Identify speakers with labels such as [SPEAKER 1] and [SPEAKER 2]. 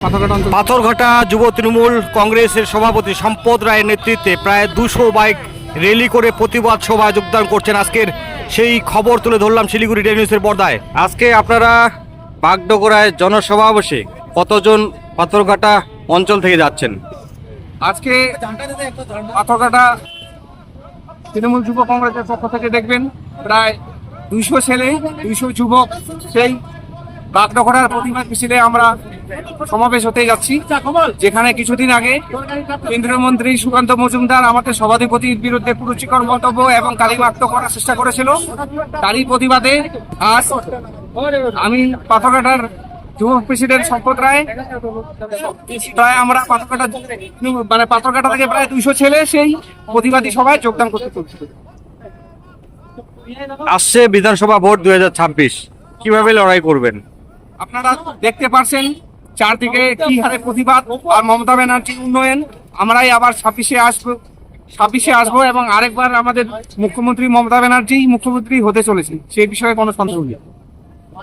[SPEAKER 1] পাথরঘাটা যুব তৃণমূল কংগ্রেসের সভাপতি সম্পদ রায়ের নেতৃত্বে প্রায় 200 বাইক র্যালি করে প্রতিবাদ সভায় যোগদান করছেন। আজকের সেই খবর তুলে ধরলাম শিলিগুড়ি ডেইলি নিউজের পর্দায়। আজকে আপনারা বাগডোগরায় জনসভা বসে কতজন পাথরঘাটা অঞ্চল থেকে যাচ্ছেন?
[SPEAKER 2] আজকে পাথরঘাটা তৃণমূল যুব কংগ্রেসের পক্ষ থেকে দেখবেন প্রায় 200 ছেলে 200 যুবক সেই বাগডোগরার প্রতিবাদ মিছিলে আমরা সমাবেশ হতে যাচ্ছি, যেখানে কিছুদিন আগে কেন্দ্রীয় মন্ত্রী সুকান্ত মজুমদার আমাদের সভাধিপতির বিরুদ্ধে কুরুচিকর মন্তব্য এবং কালিমাক্ত করার চেষ্টা করেছিল। তারই প্রতিবাদে আজ আমি পাথরঘাটার যুব প্রেসিডেন্ট সম্পদ রায় প্রায় আমরা পাথরঘাটা থেকে প্রায় 200 ছেলে সেই প্রতিবাদী সভায় যোগদান করতে চলছে।
[SPEAKER 1] আসছে বিধানসভা ভোট 2026, কিভাবে লড়াই করবেন?
[SPEAKER 2] আপনারা দেখতে পাচ্ছেন চারদিকে কি হারে প্রতিবাদ আর মমতা ব্যানার্জির উন্নয়ন। আমরাই আবার 26-এ আসবো এবং আরেকবার আমাদের মুখ্যমন্ত্রী মমতা ব্যানার্জি মুখ্যমন্ত্রী হতে চলেছে, সেই বিষয়ে কোনো সন্দেহ নেই।